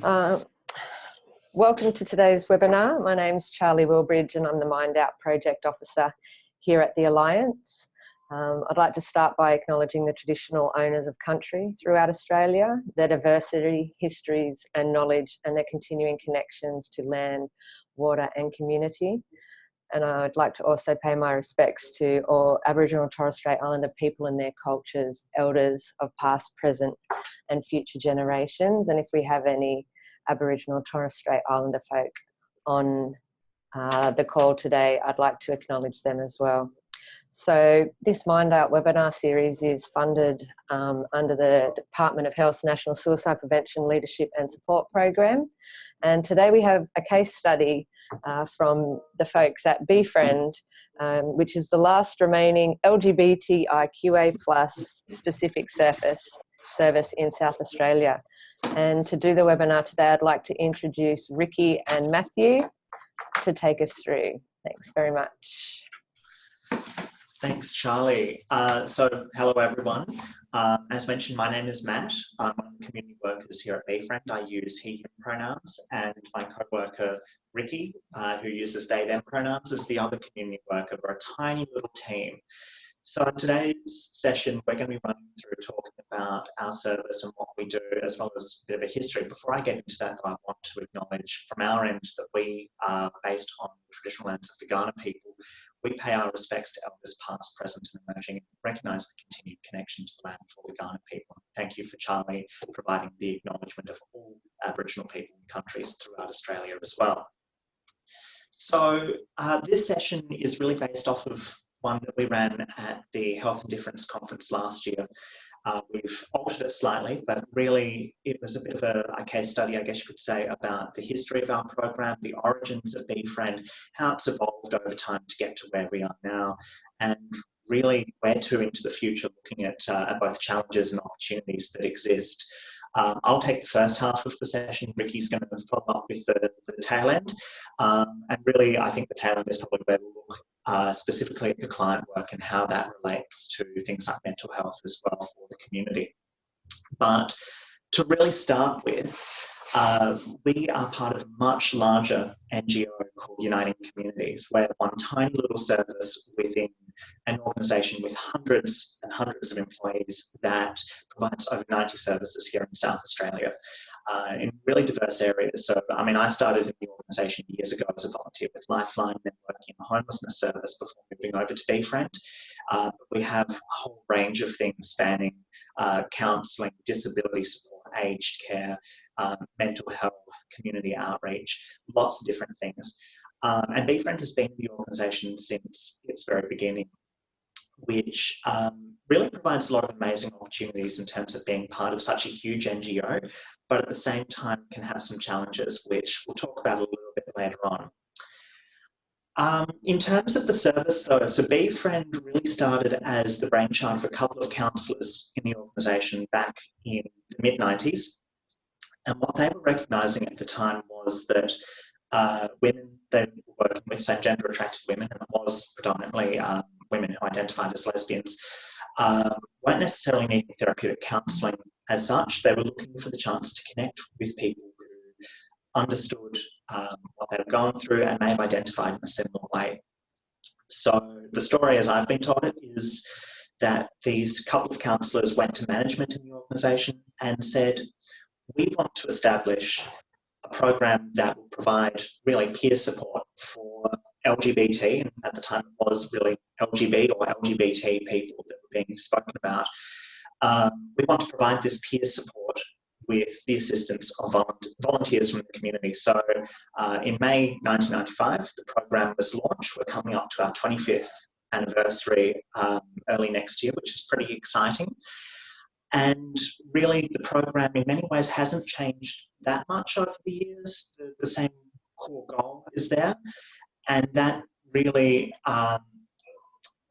Uh, Welcome to today's webinar. My name's Charlie Wilbridge and I'm the Mindout Project Officer here at the Alliance. I'd like to start by acknowledging the traditional owners of country throughout Australia, their diversity, histories and knowledge and their continuing connections to land, water and community. And I'd like to also pay my respects to all Aboriginal and Torres Strait Islander people and their cultures, elders of past, present and future generations. And if we have any Aboriginal and Torres Strait Islander folk on the call today, I'd like to acknowledge them as well. So this Mindout webinar series is funded under the Department of Health's National Suicide Prevention Leadership and Support Program. And today we have a case study from the folks at Befriend, which is the last remaining LGBTIQA+ specific service in South Australia. And to do the webinar today, I'd like to introduce Ricky and Matthew to take us through. Thanks very much. Thanks, Charlie. So hello, everyone. As mentioned, my name is Matt. I'm one of the community workers here at Befriend. I use he, him pronouns, and my co-worker, Ricky, who uses they, them pronouns, is the other community worker. We're a tiny little team. So in today's session, we're going to be running through talking about our service and what we do, as well as a bit of a history. Before I get into that, I want to acknowledge from our end that we are based on the traditional lands of the Kaurna people. We pay our respects to elders past, present and emerging, and recognise the continued connection to the land for the Kaurna people. Thank you for Charlie providing the acknowledgement of all Aboriginal people in countries throughout Australia as well. So this session is really based off of one that we ran at the Health and Difference Conference last year. We've altered it slightly, but really it was a bit of a case study, I guess you could say, about the history of our program, the origins of Befriend, how it's evolved over time to get to where we are now, and really where to into the future, looking at both challenges and opportunities that exist. I'll take the first half of the session. Ricky's going to follow up with the tail end. And really, I think the tail end is probably where we'll look specifically at the client work and how that relates to things like mental health as well for the community. But to really start with, we are part of a much larger NGO called Uniting Communities. We're one tiny little service within an organisation with hundreds and hundreds of employees that provides over 90 services here in South Australia in really diverse areas. So, I mean, I started in the organisation years ago as a volunteer with Lifeline, then working in the homelessness service before moving over to Befriend. We have a whole range of things spanning counselling, disability support, aged care, mental health, community outreach, lots of different things. And Befriend has been the organisation since its very beginning, which really provides a lot of amazing opportunities in terms of being part of such a huge NGO, but at the same time can have some challenges, which we'll talk about a little bit later on. In terms of the service though, so Befriend really started as the brainchild of a couple of counsellors in the organisation back in the mid-90s. And what they were recognising at the time was that women, they were working with same-gender attracted women, and it was predominantly women who identified as lesbians, weren't necessarily needing therapeutic counselling as such. They were looking for the chance to connect with people who understood what they were going through and may have identified in a similar way. So the story, as I've been told it, is that these couple of counsellors went to management in the organisation and said, we want to establish a program that will provide really peer support for LGBT, and at the time it was really LGB or LGBT people that were being spoken about. We want to provide this peer support with the assistance of volunteers from the community. So in May 1995, the program was launched. We're coming up to our 25th anniversary early next year, which is pretty exciting. And really, the program in many ways hasn't changed that much over the years. The same core goal is there. And that really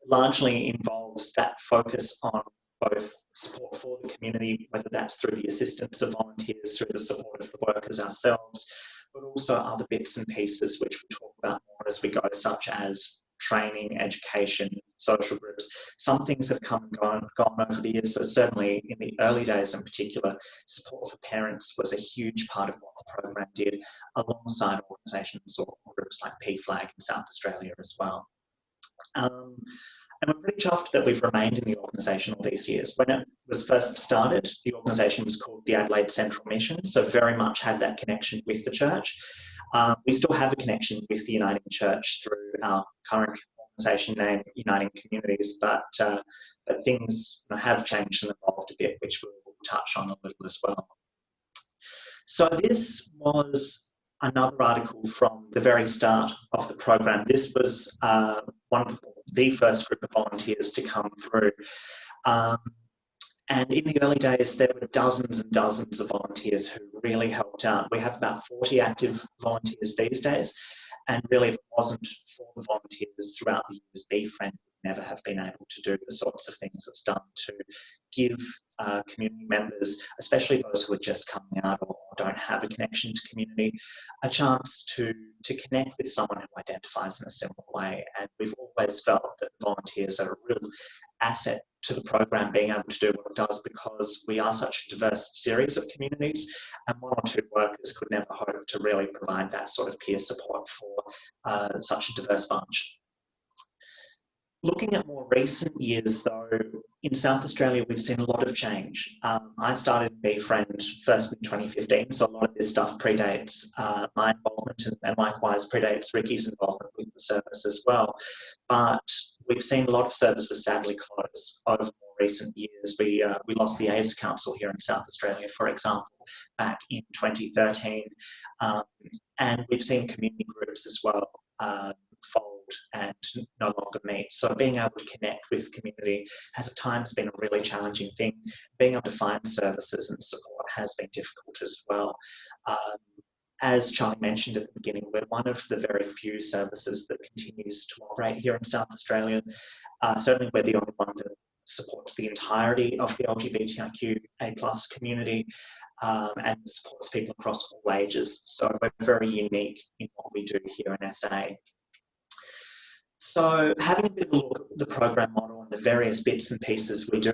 largely involves that focus on both support for the community, whether that's through the assistance of volunteers, through the support of the workers ourselves, but also other bits and pieces which we'll talk about more as we go, such as training, education, social groups. Some things have come and gone over the years. So certainly in the early days in particular, support for parents was a huge part of what the program did, alongside organisations or groups like PFLAG in South Australia as well. And we're pretty chuffed that we've remained in the organisation all these years. When it was first started, the organisation was called the Adelaide Central Mission, so very much had that connection with the church. We still have a connection with the Uniting Church through our current organisation name, Uniting Communities, but things have changed and evolved a bit, which we'll touch on a little as well. So this was another article from the very start of the program. This was one of the first group of volunteers to come through. And in the early days, there were dozens and dozens of volunteers who really helped out. We have about 40 active volunteers these days. And really, if it wasn't for the volunteers throughout the years, Befriend would never have been able to do the sorts of things it's done to give community members, especially those who are just coming out or don't have a connection to community, a chance to connect with someone who identifies in a similar way. And we've always felt that volunteers are a real asset to the program being able to do what it does, because we are such a diverse series of communities, and one or two workers could never hope to really provide that sort of peer support for such a diverse bunch. Looking at more recent years, though, in South Australia, we've seen a lot of change. I started Befriend first in 2015, so a lot of this stuff predates my involvement and likewise predates Ricky's involvement with the service as well. But we've seen a lot of services sadly close over more recent years. We lost the AIDS Council here in South Australia, for example, back in 2013. And we've seen community groups as well fold and no longer meet. So being able to connect with community has at times been a really challenging thing. Being able to find services and support has been difficult as well. As Charlie mentioned at the beginning, we're one of the very few services that continues to operate here in South Australia. Certainly we're the only one that supports the entirety of the LGBTQ+ community and supports people across all ages. So we're very unique in what we do here in SA. So having a bit of a look at the program model and the various bits and pieces we do,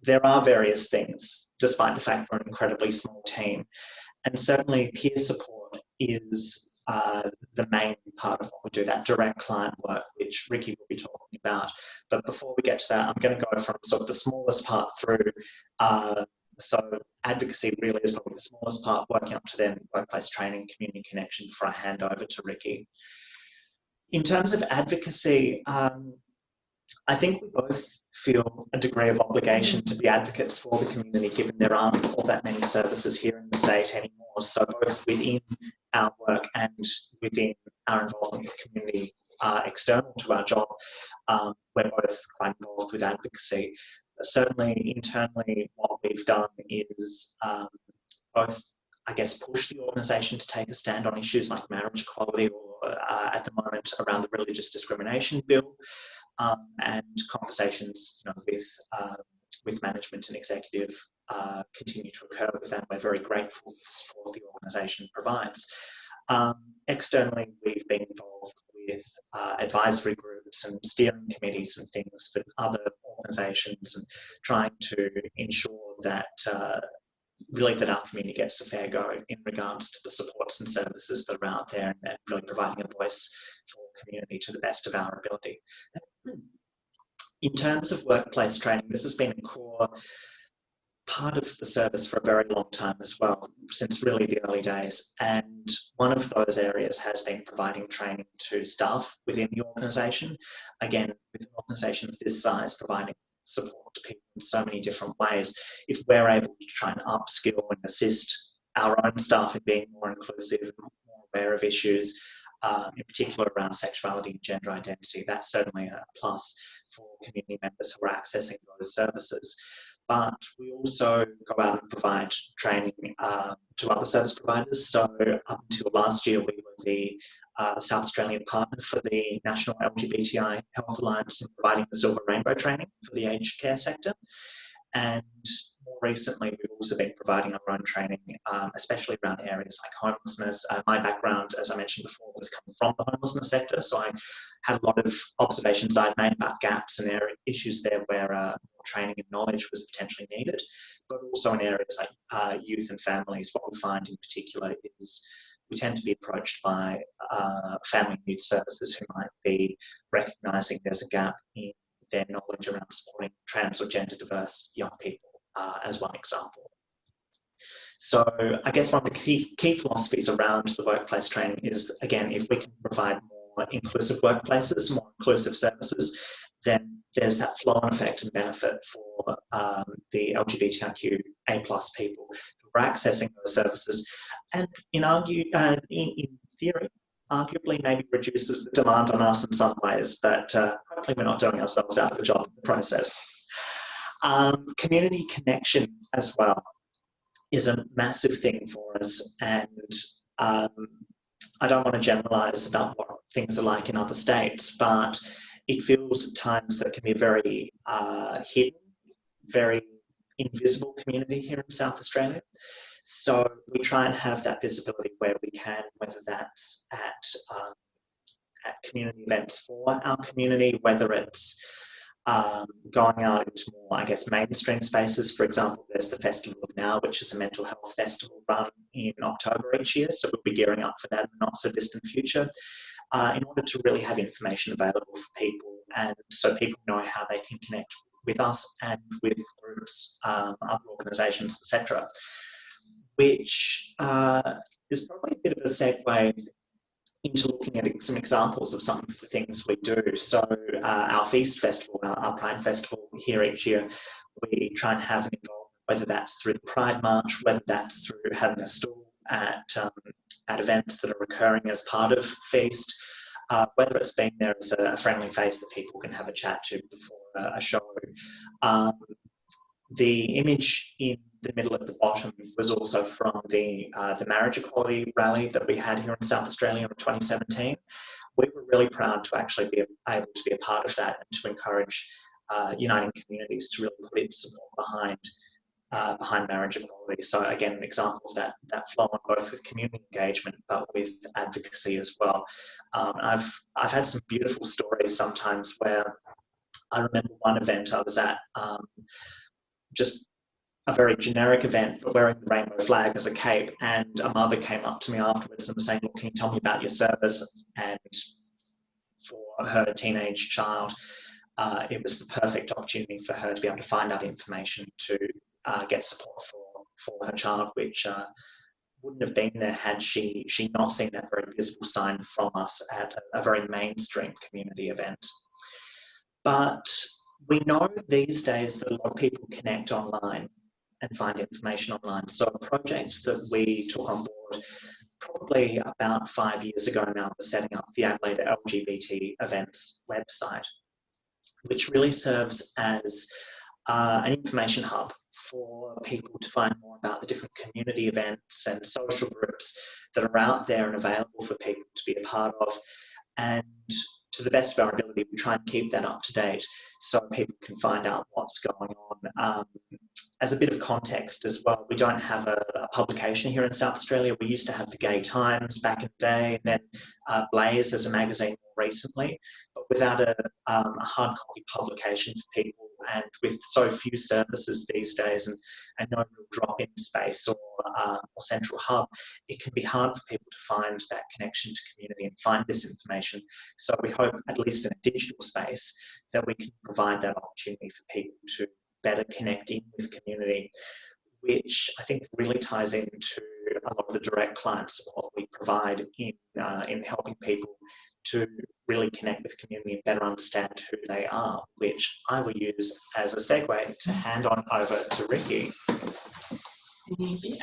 there are various things, despite the fact we're an incredibly small team. And certainly peer support is the main part of what we do, that direct client work, which Ricky will be talking about. But before we get to that, I'm going to go from sort of the smallest part through. So advocacy really is probably the smallest part, working up to then workplace training, community connection, before I hand over to Ricky. In terms of advocacy, I think we both feel a degree of obligation to be advocates for the community, given there aren't all that many services here in the state anymore. So both within our work and within our involvement with community external to our job, we're both quite involved with advocacy. Certainly internally, what we've done is both, I guess, push the organisation to take a stand on issues like marriage equality or at the moment around the religious discrimination bill, and conversations with management and executive continue to occur with that. We're very grateful for the support the organisation provides. Externally, we've been involved with advisory groups and steering committees and things for other organisations, and trying to ensure that really that our community gets a fair go in regards to the supports and services that are out there, and really providing a voice for community to the best of our ability. In terms of workplace training, this has been a core part of the service for a very long time as well, since really the early days. And one of those areas has been providing training to staff within the organisation. Again, with an organisation of this size, providing support to people in so many different ways. If we're able to try and upskill and assist our own staff in being more inclusive and more aware of issues, in particular around sexuality and gender identity, that's certainly a plus for community members who are accessing those services. But we also go out and provide training to other service providers. So up until last year, we were the South Australian partner for the National LGBTI Health Alliance in providing the Silver Rainbow training for the aged care sector. And more more recently, we've also been providing our own training, especially around areas like homelessness. My background, as I mentioned before, was coming from the homelessness sector, so I had a lot of observations I'd made about gaps and issues there where more training and knowledge was potentially needed, but also in areas like youth and families. What we find in particular is we tend to be approached by family and youth services who might be recognising there's a gap in their knowledge around supporting trans or gender diverse young people, as one example. So I guess one of the key philosophies around the workplace training is, again, if we can provide more inclusive workplaces, more inclusive services, then there's that flow-on effect and benefit for the LGBTQ A+ people who are accessing those services, and in theory, arguably maybe reduces the demand on us in some ways, but hopefully we're not doing ourselves out of a job in the process. Community connection as well is a massive thing for us, and I don't want to generalise about what things are like in other states, but it feels at times that it can be a very hidden, very invisible community here in South Australia. So we try and have that visibility where we can, whether that's at community events for our community, whether it's going out into more, I guess, mainstream spaces. For example, there's the Festival of Now, which is a mental health festival run in October each year, so we'll be gearing up for that in the not so distant future, in order to really have information available for people, and so people know how they can connect with us and with groups, other organisations, etc. Which is probably a bit of a segue into looking at some examples of some of the things we do. So our Feast Festival, our Pride Festival here each year, we try and have an involvement, whether that's through the Pride March, whether that's through having a stall at events that are occurring as part of Feast, whether it's being there as a friendly face that people can have a chat to before a show. The image in the middle at the bottom was also from the marriage equality rally that we had here in South Australia in 2017. We were really proud to actually be able to be a part of that and to encourage uniting communities to really put its support behind marriage equality. So again, an example of that flow on both with community engagement but with advocacy as well. I've had some beautiful stories sometimes where I remember one event I was at, just a very generic event, but wearing the rainbow flag as a cape, and a mother came up to me afterwards and was saying, "Look, can you tell me about your service?" And for her teenage child, it was the perfect opportunity for her to be able to find out information to get support for her child, which wouldn't have been there had she not seen that very visible sign from us at a very mainstream community event. But we know these days that a lot of people connect online and find information online. So a project that we took on board probably about 5 years ago now was setting up the Adelaide LGBT events website, which really serves as an information hub for people to find more about the different community events and social groups that are out there and available for people to be a part of. And to the best of our ability, we try and keep that up to date so people can find out what's going on. As a bit of context as well, we don't have a publication here in South Australia. We used to have the Gay Times back in the day, and then Blaze as a magazine more recently, but without a hard copy publication for people, and with so few services these days and no real drop-in space or central hub, it can be hard for people to find that connection to community and find this information. So we hope, at least in a digital space, that we can provide that opportunity for people to better connect in with community, which I think really ties into a lot of the direct client support we provide in helping people to really connect with community and better understand who they are, which I will use as a segue to hand on over to Ricky. Thank you.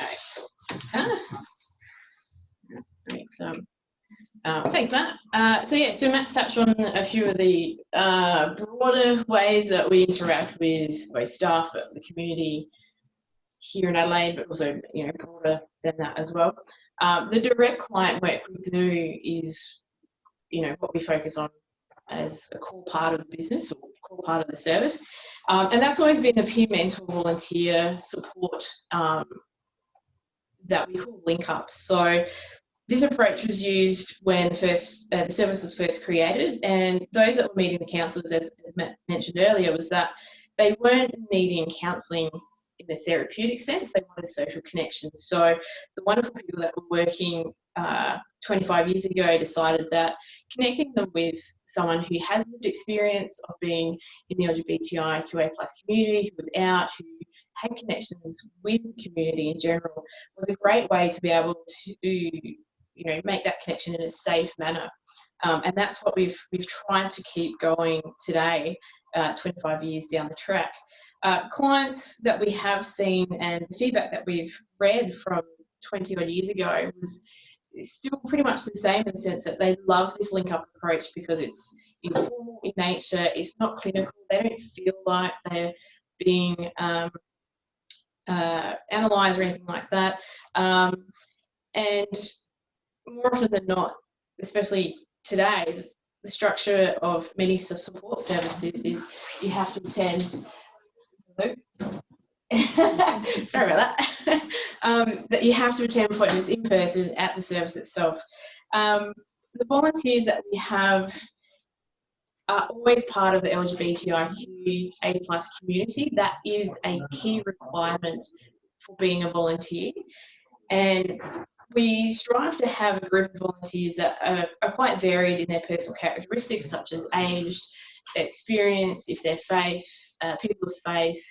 Thanks, Matt. So Matt's touched on a few of the broader ways that we interact with both staff, but the community here in Adelaide, but also broader than that as well. The direct client work we do is what we focus on as a core part of the business or core part of the service. And that's always been the peer mentor volunteer support that we call Linkups. So this approach was used when the service was first created, and those that were meeting the counsellors, as Matt mentioned earlier, was that they weren't needing counselling in the therapeutic sense, they wanted social connections. So the wonderful people that were working 25 years ago decided that connecting them with someone who has lived experience of being in the LGBTIQA+ community, who was out, who had connections with the community in general, was a great way to be able to make that connection in a safe manner. And that's what we've tried to keep going today, 25 years down the track. Clients that we have seen and the feedback that we've read from 20 odd years ago was still pretty much the same, in the sense that they love this link up approach because it's informal in nature, it's not clinical, they don't feel like they're being analysed or anything like that. And more often than not, especially today, the structure of many support services is you have to attend. Sorry about that. That you have to attend appointments in person at the service itself. The volunteers that we have are always part of the LGBTIQA+ community. That is a key requirement for being a volunteer. And we strive to have a group of volunteers that are quite varied in their personal characteristics, such as age, experience, if they're faith, people of faith,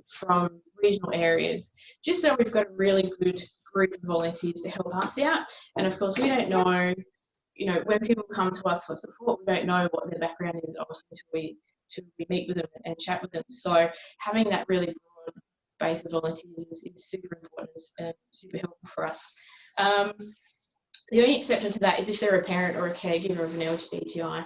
from regional areas, just so we've got a really good group of volunteers to help us out. And of course, we don't know, when people come to us for support, we don't know what their background is, obviously, until we meet with them and chat with them. So having that really broad base of volunteers is super important and super helpful for us. The only exception to that is if they're a parent or a caregiver of an LGBTIQA+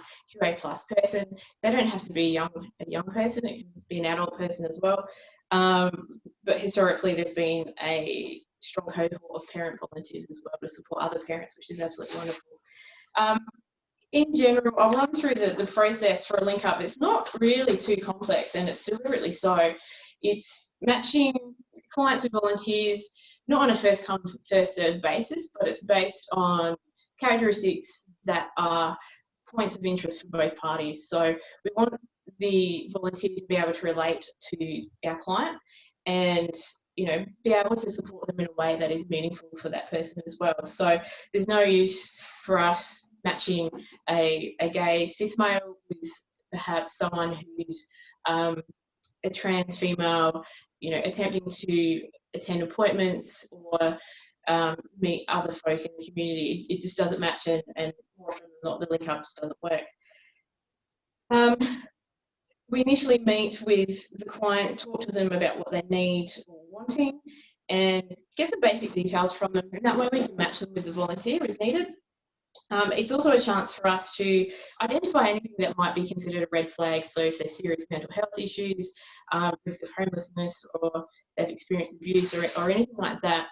person. They don't have to be a young person, it can be an adult person as well. But historically, there's been a strong cohort of parent volunteers as well to support other parents, which is absolutely wonderful. In general, I'll run through the process for a link up. It's not really too complex, and it's deliberately so. It's matching clients with volunteers, not on a first come, first served basis, but it's based on characteristics that are points of interest for both parties. So we want the volunteer to be able to relate to our client and be able to support them in a way that is meaningful for that person as well. So there's no use for us matching a gay cis male with perhaps someone who's a trans female, attempting to attend appointments or meet other folk in the community. It just doesn't match, and more often than not, the link up just doesn't work. We initially meet with the client, talk to them about what they need or wanting, and get some basic details from them. And that way we can match them with the volunteer as needed. It's also a chance for us to identify anything that might be considered a red flag. So if there's serious mental health issues, risk of homelessness, or they've experienced abuse or anything like that,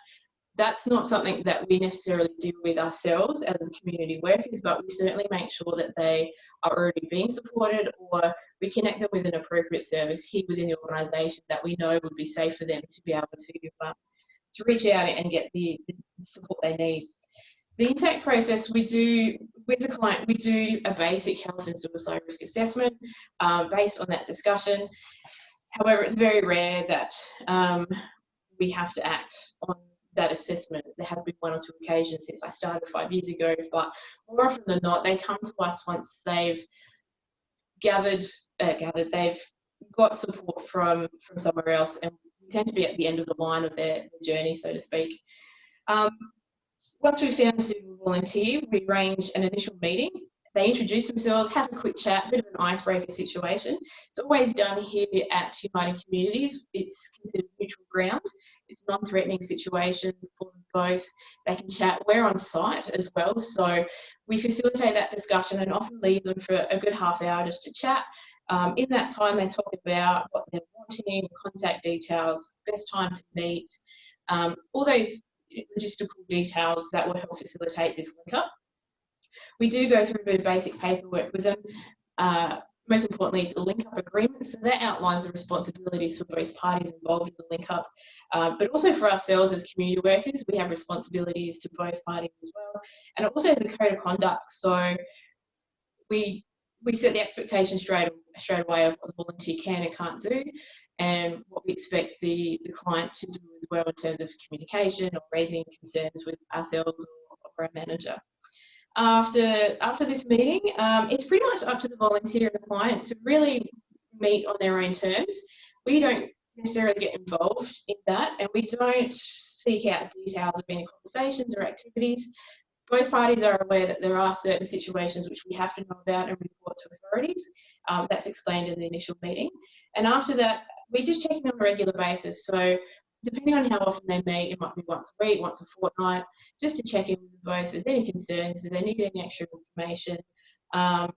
that's not something that we necessarily deal with ourselves as community workers, but we certainly make sure that they are already being supported, or we connect them with an appropriate service here within the organisation that we know would be safe for them to be able to reach out and get the support they need. The intake process we do with the client, we do a basic health and suicide risk assessment based on that discussion. However, it's very rare that we have to act on that assessment. There has been one or two occasions since I started 5 years ago, but more often than not, they come to us once they've they've got support from somewhere else, and we tend to be at the end of the line of their journey, so to speak. Once we've found a suitable volunteer, we arrange an initial meeting. They introduce themselves, have a quick chat, a bit of an icebreaker situation. It's always done here at Uniting Communities. It's considered neutral ground. It's a non-threatening situation for them both. They can chat. We're on site as well, so we facilitate that discussion and often leave them for a good half hour just to chat. In that time, they talk about what they're wanting, contact details, best time to meet, all those logistical details that will help facilitate this link up. We do go through a bit of basic paperwork with them. most importantly, it's a link-up agreement. So that outlines the responsibilities for both parties involved in the link-up, but also for ourselves as community workers, we have responsibilities to both parties as well. And it also has a code of conduct. So we set the expectation straight away of what the volunteer can and can't do, and what we expect the client to do as well in terms of communication or raising concerns with ourselves or our manager. After this meeting, it's pretty much up to the volunteer and the client to really meet on their own terms. We don't necessarily get involved in that, and we don't seek out details of any conversations or activities. Both parties are aware that there are certain situations which we have to know about and report to authorities. That's explained in the initial meeting. And after that, we just check in on a regular basis. So depending on how often they meet, it might be once a week, once a fortnight, just to check in with both if there's any concerns, if they need any extra information,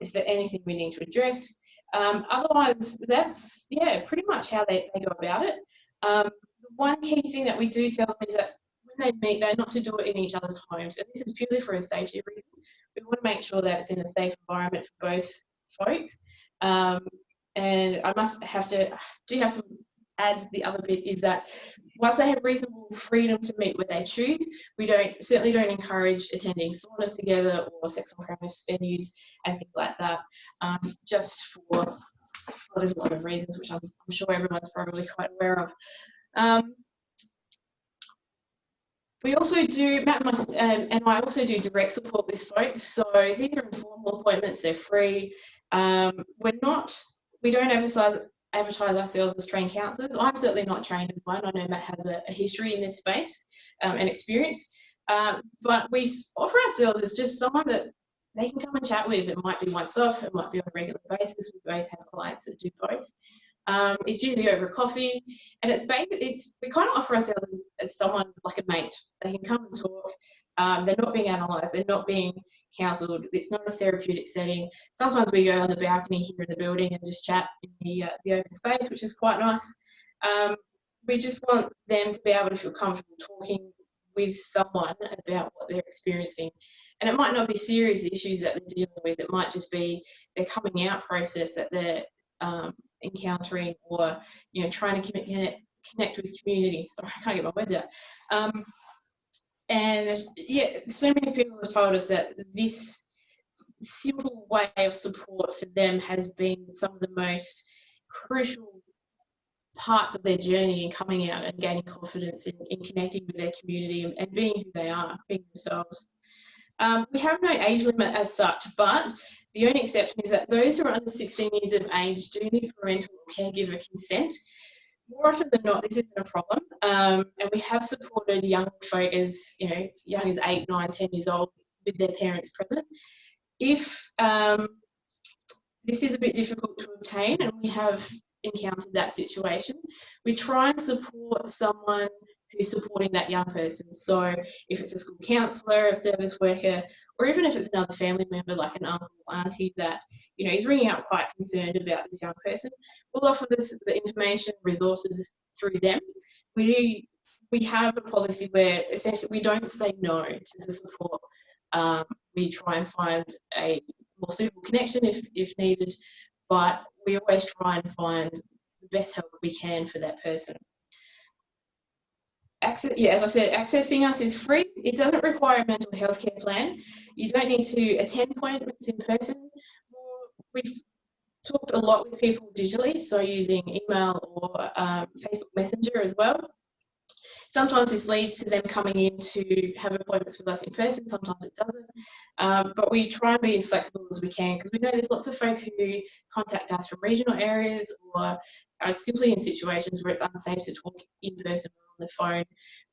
if there's anything we need to address. Otherwise, that's, yeah, pretty much how they go about it. The one key thing that we do tell them is that when they meet, they're not to do it in each other's homes. And this is purely for a safety reason. We want to make sure that it's in a safe environment for both folks. And I do have to add the other bit is that once they have reasonable freedom to meet where they choose, we certainly don't encourage attending saunas together or sex on premise venues and things like that. Just for, well, there's a lot of reasons which I'm sure everyone's probably quite aware of. We also do, Matt and I also do direct support with folks. So these are informal appointments, they're free. We don't advertise ourselves as trained counsellors. I'm certainly not trained as one. I know Matt has a history in this space and experience. But we offer ourselves as just someone that they can come and chat with. It might be once off, it might be on a regular basis. We both have clients that do both. It's usually over coffee, and we kind of offer ourselves as someone like a mate. They can come and talk. They're not being analysed. They're not being counselled. It's not a therapeutic setting. Sometimes we go on the balcony here in the building and just chat in the open space, which is quite nice. We just want them to be able to feel comfortable talking with someone about what they're experiencing. And it might not be serious issues that they're dealing with. It might just be their coming out process that they're encountering, or trying to connect with community. Sorry, I can't get my words out. And yeah, so many people have told us that this simple way of support for them has been some of the most crucial parts of their journey in coming out and gaining confidence in connecting with their community and being who they are, being themselves. We have no age limit as such, but the only exception is that those who are under 16 years of age do need parental or caregiver consent. More often than not, this isn't a problem, and we have supported young folk as young as 8, 9, 10 years old with their parents present. If this is a bit difficult to obtain, and we have encountered that situation, we try and support someone who's supporting that young person. So if it's a school counsellor, a service worker, or even if it's another family member like an uncle or auntie that is ringing out quite concerned about this young person, we'll offer the information, resources through them. We have a policy where essentially we don't say no to the support. We try and find a more suitable connection if needed, but we always try and find the best help we can for that person. As I said, accessing us is free. It doesn't require a mental health care plan. You don't need to attend appointments in person. We've talked a lot with people digitally, so using email or Facebook Messenger as well. Sometimes this leads to them coming in to have appointments with us in person, sometimes it doesn't. But we try and be as flexible as we can, because we know there's lots of folk who contact us from regional areas or are simply in situations where it's unsafe to talk in person or on the phone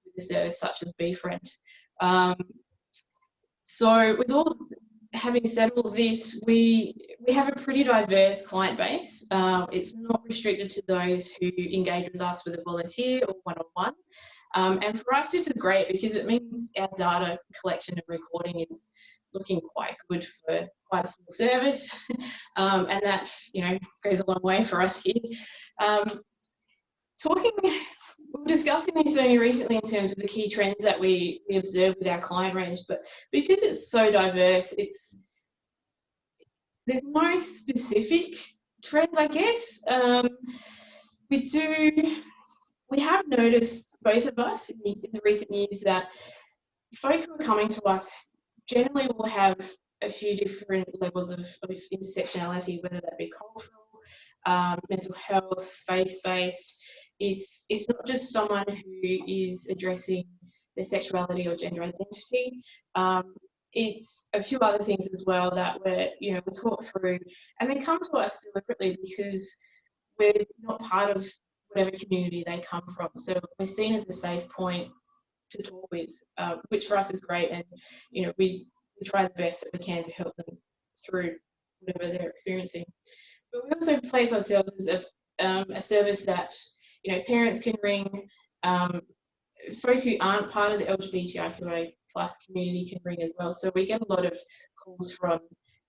with a service such as Befriend. So with having said all this, we have a pretty diverse client base. It's not restricted to those who engage with us with a volunteer or one-on-one. And for us, this is great because it means our data collection and recording is looking quite good for quite a small service. And that, goes a long way for us here. We were discussing this only recently in terms of the key trends that we observe with our client range, but because it's so diverse, there's no specific trends, I guess, we have noticed, both of us, in the recent years, that folk who are coming to us generally will have a few different levels of intersectionality, whether that be cultural, mental health, faith-based. It's not just someone who is addressing their sexuality or gender identity. It's a few other things as well that we talk through, and they come to us deliberately because we're not part of whatever community they come from. So we're seen as a safe point to talk with, which for us is great, and we try the best that we can to help them through whatever they're experiencing. But we also place ourselves as a service that parents can ring, folk who aren't part of the LGBTQ plus community can ring as well. So we get a lot of calls from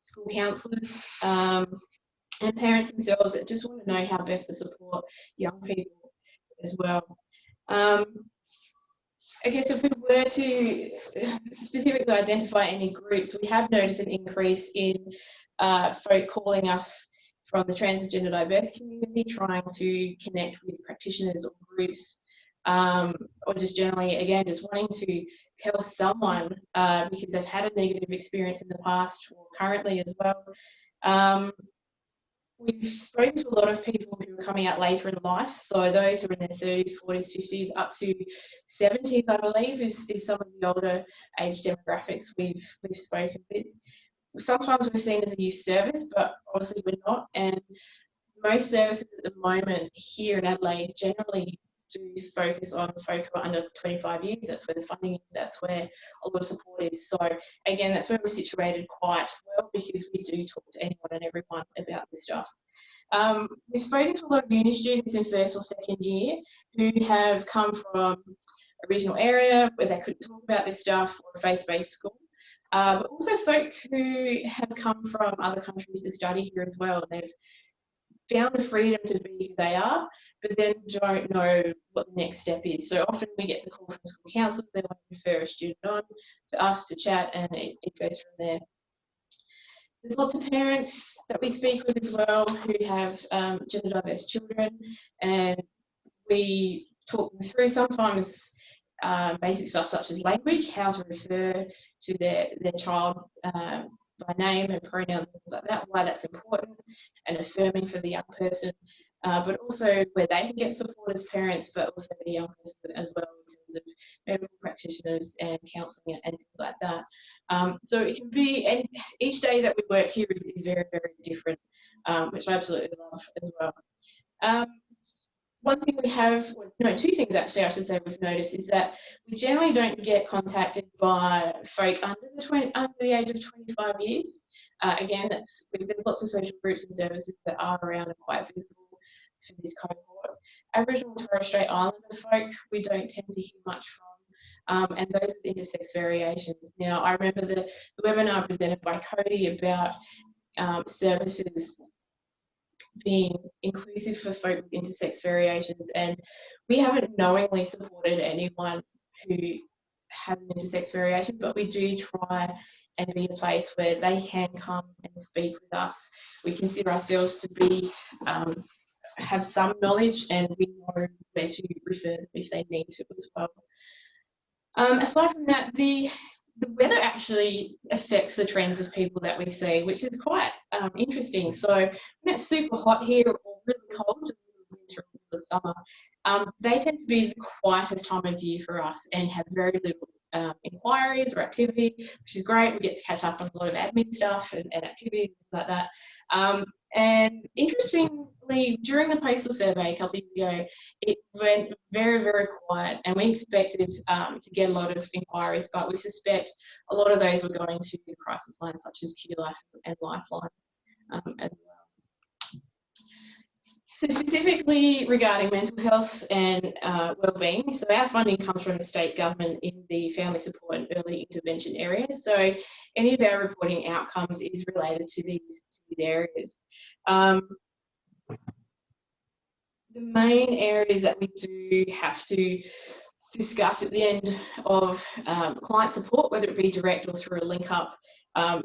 school counsellors and parents themselves that just want to know how best to support young people as well. I guess if we were to specifically identify any groups, we have noticed an increase in folk calling us from the trans and gender diverse community, trying to connect with practitioners or groups, or just generally, again, just wanting to tell someone because they've had a negative experience in the past or currently as well. We've spoken to a lot of people who are coming out later in life, so those who are in their 30s, 40s, 50s, up to 70s, I believe, is some of the older age demographics we've spoken with. Sometimes we're seen as a youth service, but obviously we're not, and most services at the moment here in Adelaide generally do focus on folk who are under 25 years. That's where the funding is, that's where a lot of support is. So again, that's where we're situated quite well, because we do talk to anyone and everyone about this stuff. We've spoken to a lot of uni students in first or second year who have come from a regional area where they couldn't talk about this stuff, or a faith-based school. But also folk who have come from other countries to study here as well. They've found the freedom to be who they are, but then don't know what the next step is. So often we get the call from school counsellors, they want to refer a student on to us to chat, and it goes from there. There's lots of parents that we speak with as well who have gender diverse children, and we talk them through sometimes basic stuff such as language, how to refer to their child by name and pronouns and things like that, why that's important and affirming for the young person, but also where they can get support as parents, but also the young person as well in terms of medical practitioners and counselling and things like that. So it can be, and each day that we work here is very, very different, which I absolutely love as well. One thing we have, two things actually I should say we've noticed, is that we generally don't get contacted by folk under the age of 25 years. Again, that's because there's lots of social groups and services that are around and quite visible for this cohort. Aboriginal and Torres Strait Islander folk, we don't tend to hear much from, and those with intersex variations. Now, I remember the webinar presented by Cody about services being inclusive for folk with intersex variations, and we haven't knowingly supported anyone who has an intersex variation, but we do try and be a place where they can come and speak with us. We consider ourselves to be have some knowledge, and we know where to refer them if they need to as well. Aside from that, the weather actually affects the trends of people that we see, which is quite interesting. So when it's super hot here or really cold, winter or summer, they tend to be the quietest time of year for us and have very little inquiries or activity, which is great. We get to catch up on a lot of admin stuff and activities like that. And interestingly, during the postal survey a couple of years ago, it went very, very quiet, and we expected to get a lot of inquiries, but we suspect a lot of those were going to the crisis lines such as QLife and Lifeline as well. So specifically regarding mental health and wellbeing, so our funding comes from the state government in the family support and early intervention area. So any of our reporting outcomes is related to these areas. The main areas that we do have to discuss at the end of client support, whether it be direct or through a link up,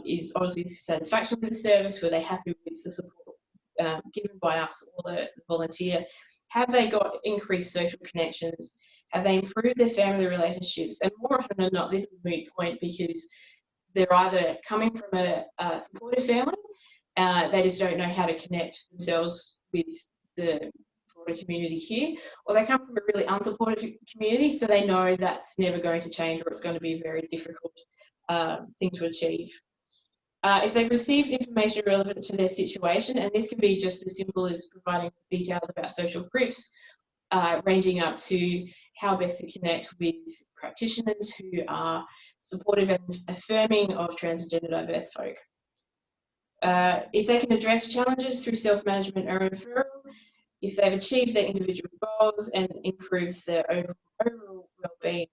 is obviously satisfaction with the service, were they happy with the support given by us or the volunteer, have they got increased social connections? Have they improved their family relationships? And more often than not, this is a moot point because they're either coming from a supportive family, they just don't know how to connect themselves with the broader community here, or they come from a really unsupportive community, so they know that's never going to change, or it's going to be a very difficult thing to achieve. If they've received information relevant to their situation, and this can be just as simple as providing details about social groups, ranging up to how best to connect with practitioners who are supportive and affirming of trans and gender diverse folk. If they can address challenges through self-management or referral, if they've achieved their individual goals and improved their overall well-being.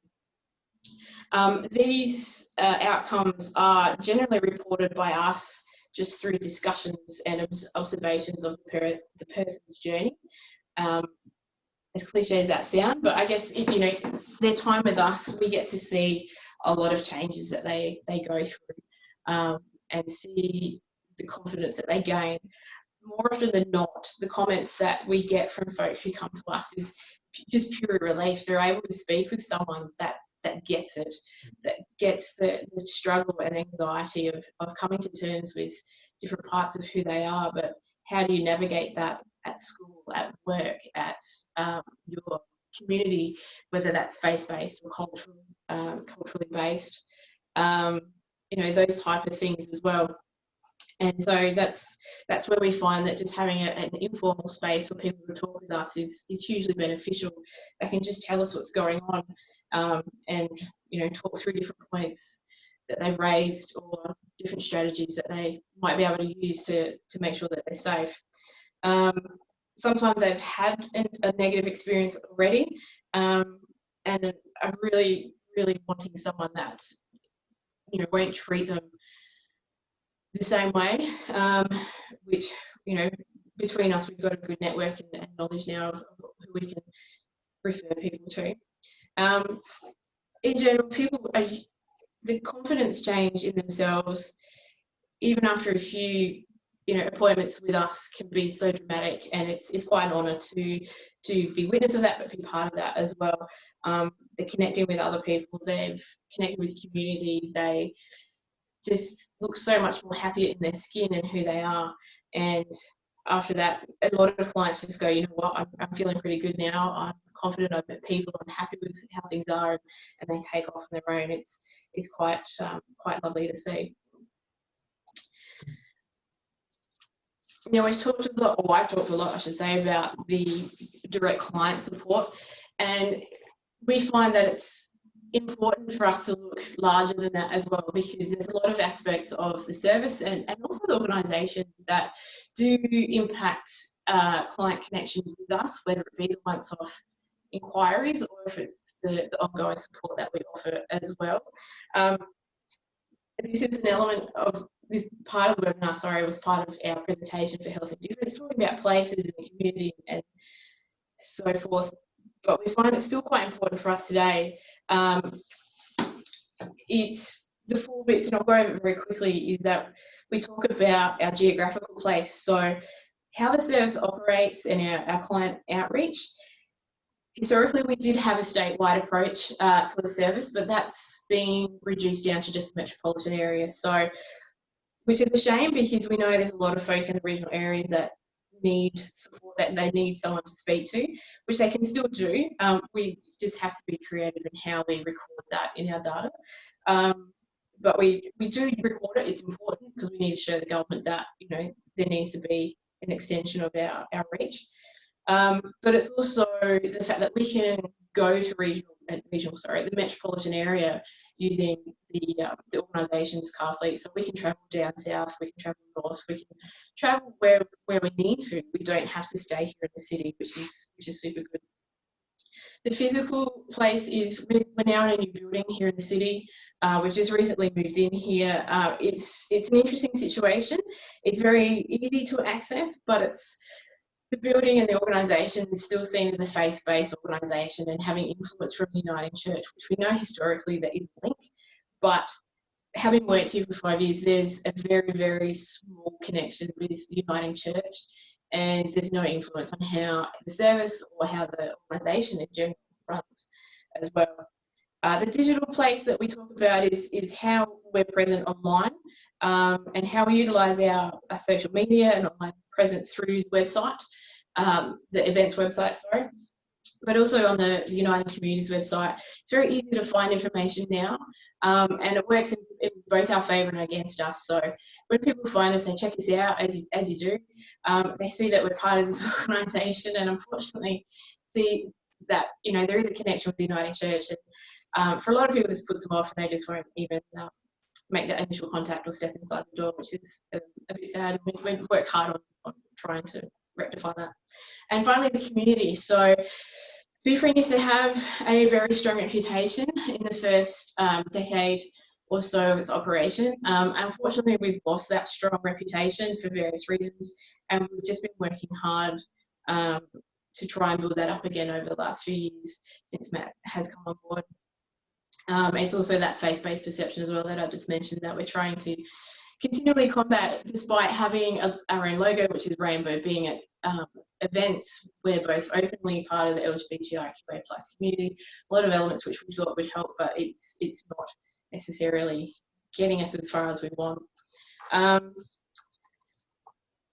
These outcomes are generally reported by us just through discussions and observations of the person's journey. As cliche as that sound, but I guess if, you know, their time with us, we get to see a lot of changes that they go through, and see the confidence that they gain. More often than not, the comments that we get from folk who come to us is just pure relief. They're able to speak with someone that gets it, that gets the struggle and anxiety of coming to terms with different parts of who they are, but how do you navigate that at school, at work, at your community, whether that's faith-based or culturally based, you know, those type of things as well. And so that's where we find that just having an informal space for people to talk with us is hugely beneficial. They can just tell us what's going on, and, you know, talk through different points that they've raised or different strategies that they might be able to use to make sure that they're safe. Sometimes they've had a negative experience already, and are really, really wanting someone that, you know, won't treat them the same way, which, you know, between us, we've got a good network and knowledge now of who we can refer people to. In general, people are, the confidence change in themselves, even after a few, you know, appointments with us, can be so dramatic, and it's quite an honour to be witness of that, but be part of that as well. They're connecting with other people, they've connected with community, they just look so much more happier in their skin and who they are. And after that, a lot of clients just go, you know what, I'm feeling pretty good now, I'm confident, I've met people, I'm happy with how things are, and they take off on their own. It's quite lovely to see. Now, we've talked a lot, or I've talked a lot, I should say, about the direct client support, and we find that it's important for us to look larger than that as well, because there's a lot of aspects of the service and also the organisation that do impact client connection with us, whether it be the once-off inquiries or if it's the ongoing support that we offer as well. This is an element of this part of the webinar, sorry, was part of our presentation for Health and Difference, talking about places in the community and so forth. But we find it's still quite important for us today. It's the 4 bits, and I'll go over it very quickly, is that we talk about our geographical place. So how the service operates and our client outreach. Historically, we did have a statewide approach for the service, but that's being reduced down to just the metropolitan area. So, which is a shame, because we know there's a lot of folk in the regional areas that need support, that they need someone to speak to, which they can still do. We just have to be creative in how we record that in our data. But we do record it. It's important because we need to show the government that, you know, there needs to be an extension of our reach. But it's also the fact that we can go to the metropolitan area using the organisation's car fleet. So we can travel down south, we can travel north, we can travel where we need to. We don't have to stay here in the city, which is super good. The physical place is, we're now in a new building here in the city. We've just recently moved in here. It's an interesting situation. It's very easy to access, but the building and the organisation is still seen as a faith-based organisation and having influence from the Uniting Church, which we know historically there is a link. But having worked here for 5 years, there's a very, very small connection with the Uniting Church. and there's no influence on how the service or how the organisation in general runs as well. The digital place that we talk about is how we're present online, and how we utilise our social media and online presence through the website, the events website, sorry. But also on the United Communities website, it's very easy to find information now, and it works in both our favour and against us. So when people find us, they check us out, as you do. They see that we're part of this organisation, and unfortunately see that there is a connection with the Uniting Church. And for a lot of people, this puts them off, and they just won't even make that initial contact or step inside the door, which is a bit sad. We work hard on trying to rectify that. And finally, the community. So Befriend used to have a very strong reputation in the first decade or so of its operation. Unfortunately, we've lost that strong reputation for various reasons, and we've just been working hard to try and build that up again over the last few years since Matt has come on board. It's also that faith-based perception as well that I just mentioned that we're trying to continually combat, despite having our own logo, which is rainbow, being at events. We're both openly part of the LGBTQ+ community. A lot of elements which we thought would help, but it's not necessarily getting us as far as we want.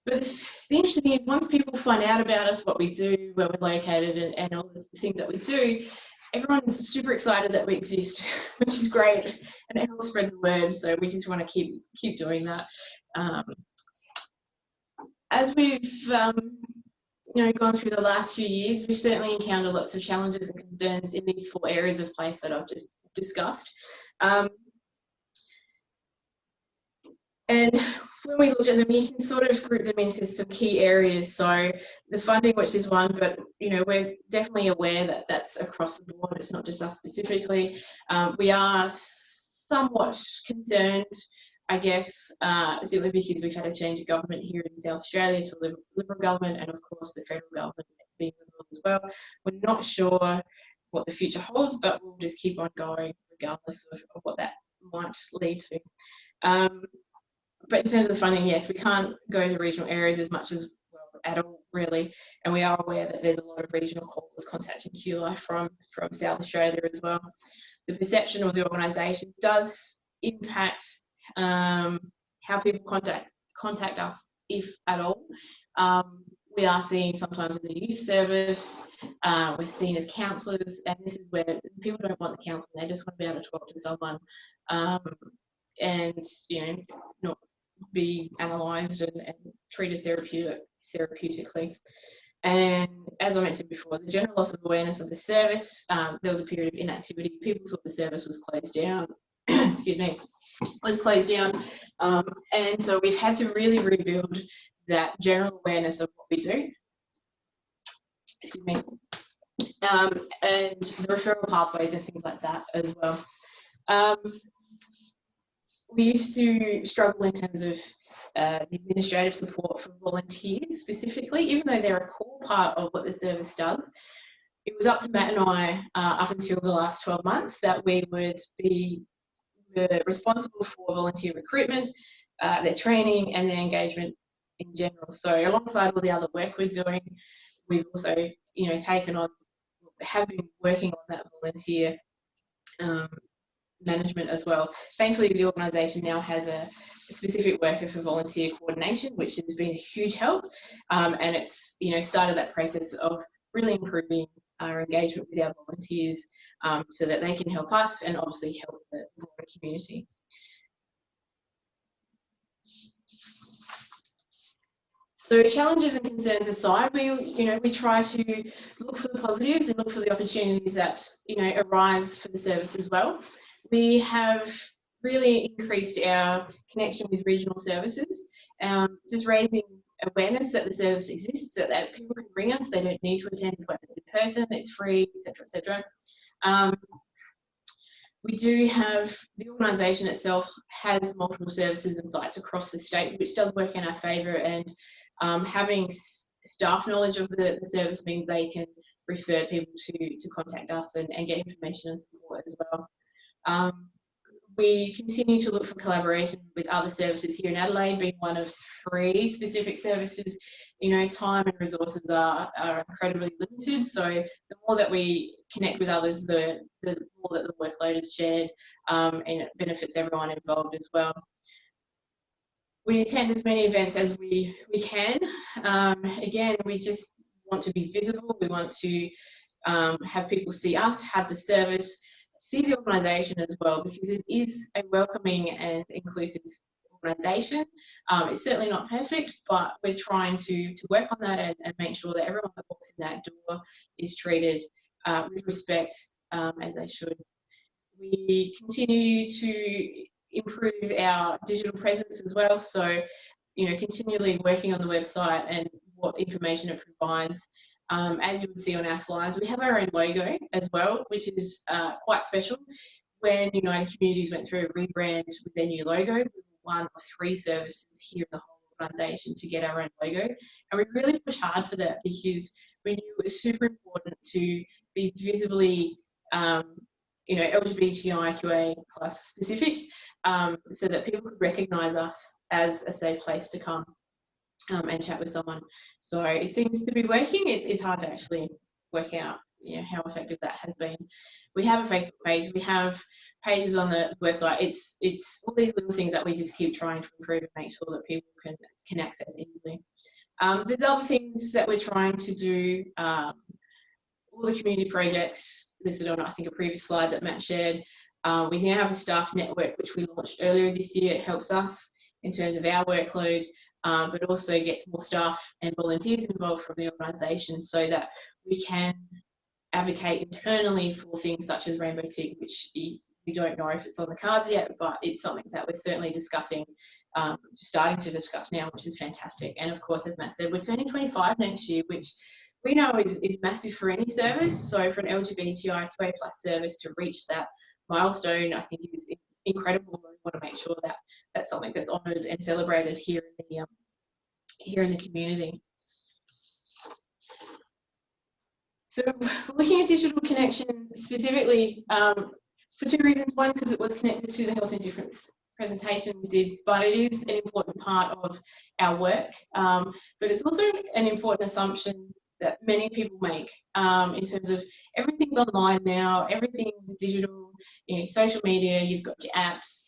But the interesting thing is, once people find out about us, what we do, where we're located, and all the things that we do, everyone's super excited that we exist, which is great, and it helps spread the word. So we just want to keep doing that. As we've gone through the last few years, we've certainly encountered lots of challenges and concerns in these 4 areas of place that I've just discussed. And when we look at them, you can sort of group them into some key areas. So the funding, which is one, but we're definitely aware that that's across the board. It's not just us specifically. We are somewhat concerned, I guess, simply because we've had a change of government here in South Australia to a Liberal government, and of course the federal government being Liberal as well. We're not sure what the future holds, but we'll just keep on going regardless of what that might lead to. But in terms of the funding, yes, we can't go to regional areas as much as at all, really. And we are aware that there's a lot of regional callers contacting QLife from South Australia as well. The perception of the organisation does impact how people contact us, if at all. We are seen sometimes as a youth service. We're seen as counsellors, and this is where people don't want the counselling; they just want to be able to talk to someone, and not be analysed and treated therapeutically. And as I mentioned before, the general loss of awareness of the service. There was a period of inactivity. People thought the service was closed down. Excuse me, was closed down, and so we've had to really rebuild that general awareness of what we do. Excuse me, and the referral pathways and things like that as well. We used to struggle in terms of the administrative support for volunteers specifically, even though they're a core part of what the service does. It was up to Matt and I up until the last 12 months that we would be responsible for volunteer recruitment, their training and their engagement in general. So alongside all the other work we're doing, we've also have been working on that volunteer management as well. Thankfully, the organisation now has a specific worker for volunteer coordination, which has been a huge help, and it's started that process of really improving our engagement with our volunteers, so that they can help us and obviously help the broader community. So challenges and concerns aside, we try to look for the positives and look for the opportunities that arise for the service as well. We have really increased our connection with regional services, just raising awareness that the service exists, so that people can ring us. They don't need to attend appointments in person. It's free, etc., etc. We do have, the organisation itself has multiple services and sites across the state, which does work in our favour, and having staff knowledge of the service means they can refer people to contact us and get information and support as well. We continue to look for collaboration with other services here in Adelaide, being one of 3 specific services time and resources are incredibly limited. So the more that we connect with others, the more that the workload is shared, and it benefits everyone involved as well. We attend as many events as we can. Again, we just want to be visible. We want to have people see us, have the service, see the organisation as well, because it is a welcoming and inclusive organisation. It's certainly not perfect, but we're trying to work on that and make sure that everyone that walks in that door is treated with respect, as they should. We continue to improve our digital presence as well, so continually working on the website and what information it provides. As you would see on our slides, we have our own logo as well, which is quite special. When United Communities went through a rebrand with their new logo, we were one of 3 services here in the whole organisation to get our own logo, and we really pushed hard for that because we knew it was super important to be visibly LGBTIQA plus specific, so that people could recognise us as a safe place to come and chat with someone. So it seems to be working. It's hard to actually work out how effective that has been. We have a Facebook page. We have pages on the website. It's all these little things that we just keep trying to improve and make sure that people can access easily. There's other things that we're trying to do. All the community projects listed on, I think, a previous slide that Matt shared. We now have a staff network, which we launched earlier this year. It helps us in terms of our workload, but also gets more staff and volunteers involved from the organisation so that we can advocate internally for things such as Rainbow Tick, which we don't know if it's on the cards yet, but it's something that we're certainly discussing, starting to discuss now, which is fantastic. And of course, as Matt said, we're turning 25 next year, which we know is massive for any service. So for an LGBTIQA plus service to reach that milestone, I think is incredible. We want to make sure that that's something that's honoured and celebrated here in the community. So looking at digital connection specifically, for 2 reasons. One, because it was connected to the health and difference presentation we did, but it is an important part of our work. But it's also an important assumption that many people make in terms of everything's online now, everything's digital, social media, you've got your apps,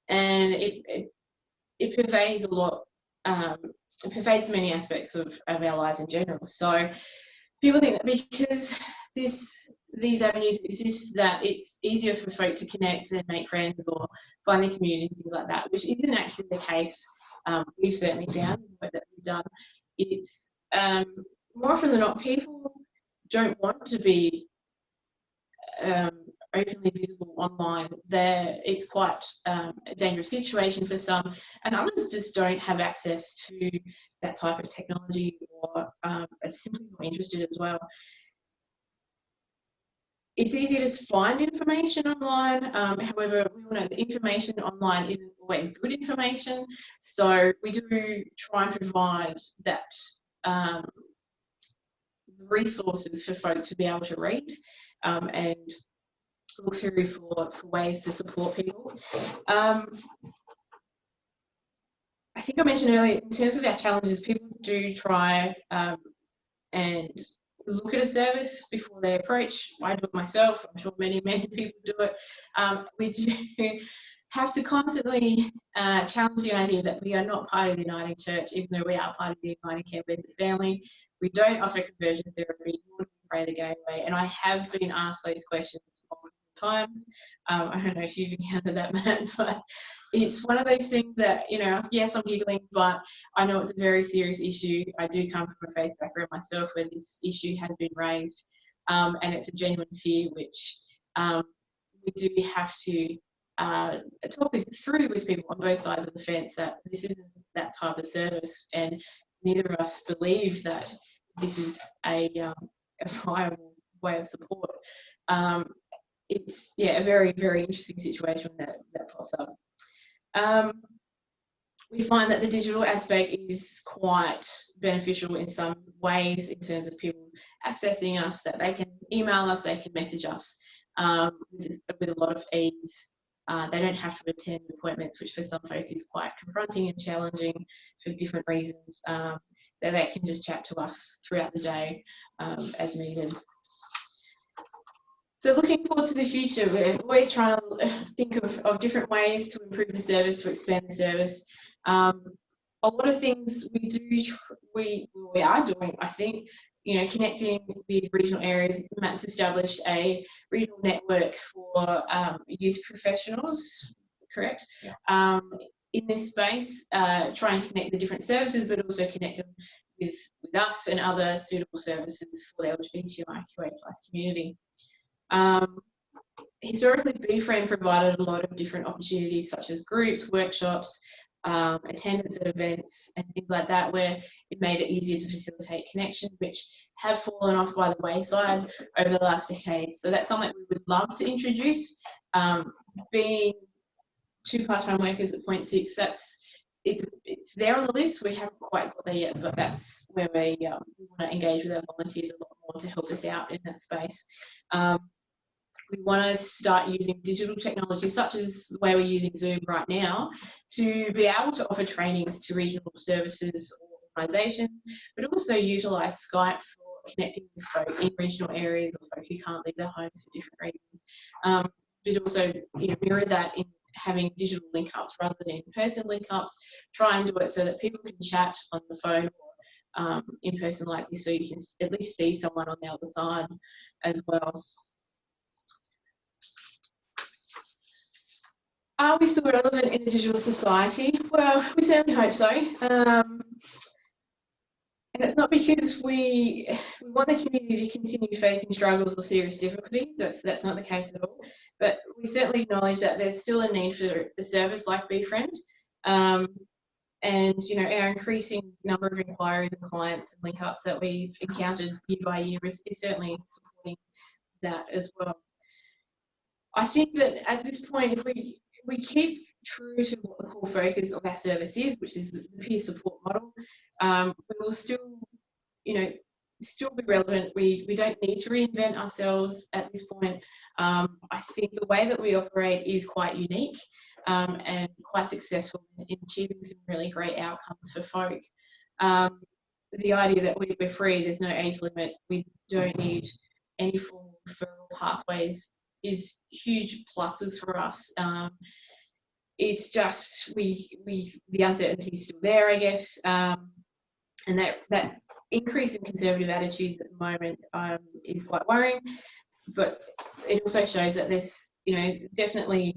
and it pervades a lot, it pervades many aspects of our lives in general. So people think that because these avenues exist, that it's easier for folk to connect and make friends or find their community, things like that, which isn't actually the case. We've certainly found in the work that we've done. It's more often than not, people don't want to be openly visible online. It's quite a dangerous situation for some, and others just don't have access to that type of technology or are simply not interested as well. It's easy to find information online, however, we all know that information online isn't always good information, so we do try and provide that resources for folk to be able to read and look through for ways to support people. I think I mentioned earlier, in terms of our challenges, people do try and look at a service before they approach. I do it myself. I'm sure many people do it. We do have to constantly challenge the idea that we are not part of the Uniting Church, even though we are part of the Uniting Care Visit family. We don't offer conversion therapy, nor do we pray the gay way. And I have been asked those questions multiple times. I don't know if you've encountered that, Matt, but it's one of those things that, yes, I'm giggling, but I know it's a very serious issue. I do come from a faith background myself where this issue has been raised, and it's a genuine fear which we do have to talk through with people on both sides of the fence, that this isn't that type of service, and neither of us believe that this is a viable way of support. It's a very, very interesting situation that pops up. We find that the digital aspect is quite beneficial in some ways in terms of people accessing us, that they can email us, they can message us with a lot of ease. They don't have to attend appointments, which for some folk is quite confronting and challenging for different reasons. That they can just chat to us throughout the day as needed. So looking forward to the future, we're always trying to think of different ways to improve the service, to expand the service. A lot of things we are doing, I think, connecting with regional areas. Matt's established a regional network for youth professionals, correct? Yeah. In this space, trying to connect the different services, but also connect them with us and other suitable services for the LGBTQIA+ community. Historically, Befriend provided a lot of different opportunities such as groups, workshops, attendance at events and things like that, where it made it easier to facilitate connection, which have fallen off by the wayside over the last decade. So that's something we would love to introduce. Being 2 part-time workers at 0.6, it's there on the list. We haven't quite got there yet, but that's where we want to engage with our volunteers a lot more to help us out in that space. We want to start using digital technology, such as the way we're using Zoom right now, to be able to offer trainings to regional services or organisations, but also utilise Skype for connecting with folk in regional areas or folk who can't leave their homes for different reasons. But also mirror that in having digital link-ups rather than in-person link-ups, try and do it so that people can chat on the phone or in person like this, so you can at least see someone on the other side as well. Are we still relevant in a digital society? Well, we certainly hope so. And it's not because we want the community to continue facing struggles or serious difficulties. That's not the case at all. But we certainly acknowledge that there's still a need for a service like Befriend. And our increasing number of inquiries and clients and link-ups that we've encountered year by year is certainly supporting that as well. I think that at this point, if we keep true to what the core focus of our service is, which is the peer support model, we will still, still be relevant. We don't need to reinvent ourselves at this point. I think the way that we operate is quite unique and quite successful in achieving some really great outcomes for folk. The idea that we're free, there's no age limit, we don't need any formal referral pathways is huge pluses for us. It's just the uncertainty is still there, I guess, and that increase in conservative attitudes at the moment is quite worrying. But it also shows that there's definitely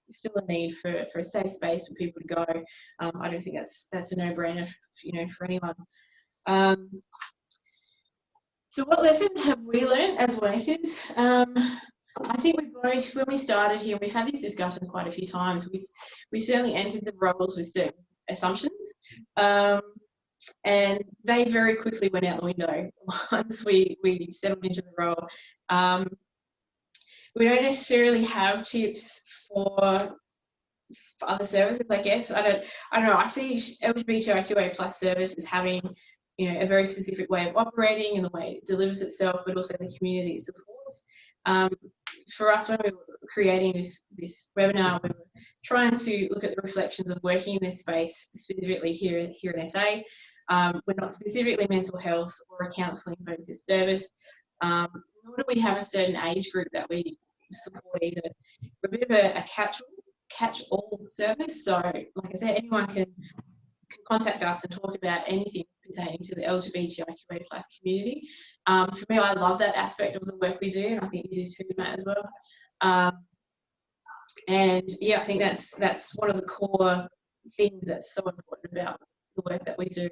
still a need for a safe space for people to go. I don't think that's a no-brainer, for anyone. So what lessons have we learned as workers? I think we both, when we started here, we've had these discussions quite a few times. We certainly entered the roles with certain assumptions, and they very quickly went out the window once we settled into the role. We don't necessarily have tips for other services, I guess. I don't know. I see LGBTQIA+ service as having a very specific way of operating and the way it delivers itself, but also the community it supports. For us, when we were creating this webinar, we were trying to look at the reflections of working in this space, specifically here in SA. We're not specifically mental health or a counselling focused service, nor do we have a certain age group that we support either. We're a bit of a catch-all service, so like I said, anyone can contact us and talk about anything pertaining to the LGBTQIA+ community. For me, I love that aspect of the work we do, and I think you do too, Matt, as well. And yeah, I think that's one of the core things that's so important about the work that we do.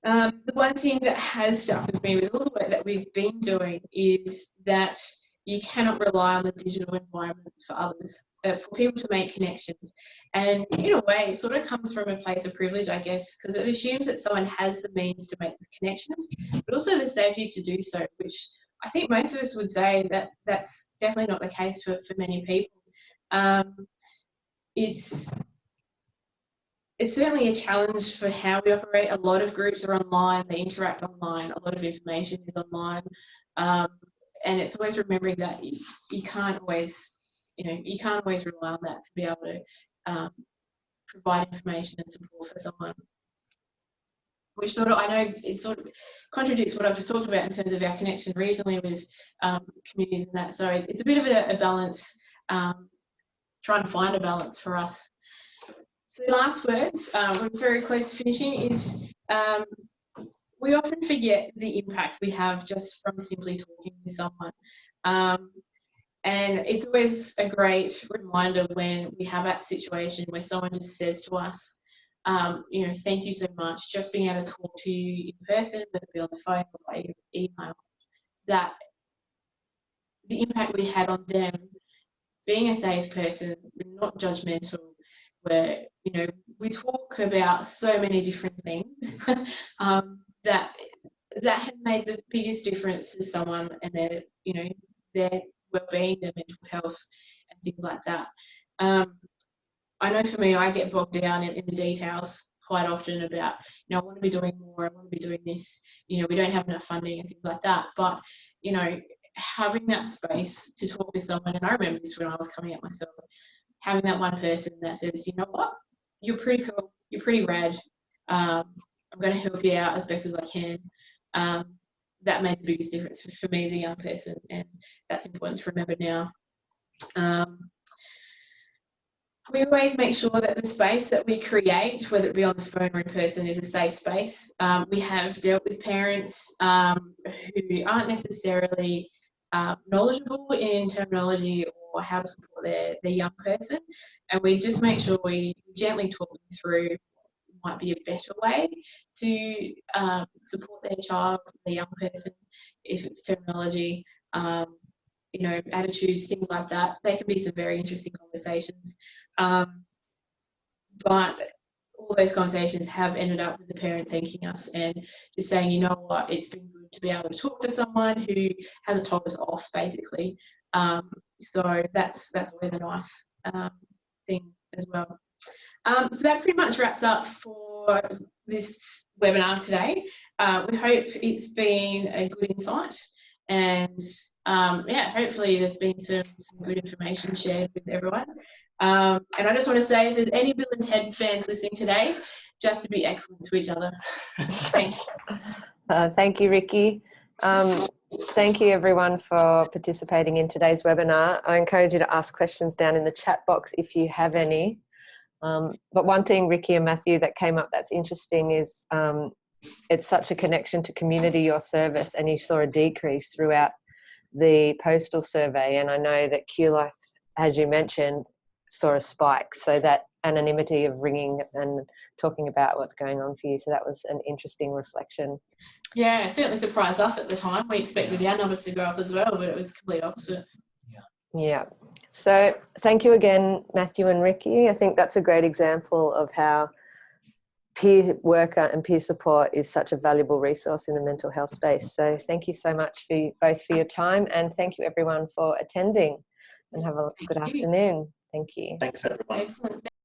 The one thing that has stuck with me with all the work that we've been doing is that you cannot rely on the digital environment for others, for people to make connections. And in a way, it sort of comes from a place of privilege, I guess, because it assumes that someone has the means to make the connections, but also the safety to do so, which I think most of us would say that that's definitely not the case for many people. It's certainly a challenge for how we operate. A lot of groups are online, they interact online, a lot of information is online. And it's always remembering that you can't always you can't always rely on that to be able to provide information and support for someone. Which sort of, I know it sort of contradicts what I've just talked about in terms of our connection regionally with communities and that. So it's a bit of a balance, trying to find a balance for us. So the last words, we're very close to finishing, is we often forget the impact we have just from simply talking with someone. And it's always a great reminder when we have that situation where someone just says to us, thank you so much, just being able to talk to you in person, whether it be on the phone or by email, that the impact we had on them, being a safe person, not judgmental, where, we talk about so many different things that has made the biggest difference to someone and their, their well-being, their mental health and things like that. I know for me, I get bogged down in the details quite often about, I want to be doing more, I want to be doing this, we don't have enough funding and things like that. But, having that space to talk with someone, and I remember this when I was coming out myself, having that one person that says, you know what, you're pretty cool, you're pretty rad, I'm going to help you out as best as I can. That made the biggest difference for me as a young person, and that's important to remember now. We always make sure that the space that we create, whether it be on the phone or in person, is a safe space. We have dealt with parents who aren't necessarily knowledgeable in terminology or how to support their young person, and we just make sure we gently talk them through what might be a better way to support their child, their young person, if it's terminology, attitudes, things like that. They can be some very interesting conversations. But all those conversations have ended up with the parent thanking us and just saying, you know what, it's been good to be able to talk to someone who hasn't told us off, basically. So that's always a nice thing as well. So that pretty much wraps up for this webinar today. We hope it's been a good insight, and hopefully there's been some good information shared with everyone. And I just want to say, if there's any Bill and Ted fans listening today, just to be excellent to each other. Thanks. Thank you, Ricky. Thank you everyone for participating in today's webinar. I encourage you to ask questions down in the chat box if you have any. But one thing, Ricky and Matthew, that came up that's interesting is it's such a connection to community, your service, and you saw a decrease throughout the postal survey. And I know that QLife, as you mentioned, saw a spike. So that anonymity of ringing and talking about what's going on for you. So that was an interesting reflection. Yeah, it certainly surprised us at the time. We expected our numbers to go up as well, but it was the complete opposite. Yeah. So thank you again, Matthew and Ricky. I think that's a great example of how peer worker and peer support is such a valuable resource in the mental health space. So thank you so much both for your time, and thank you everyone for attending, and have a good afternoon. Thank you. Thanks everyone. Excellent.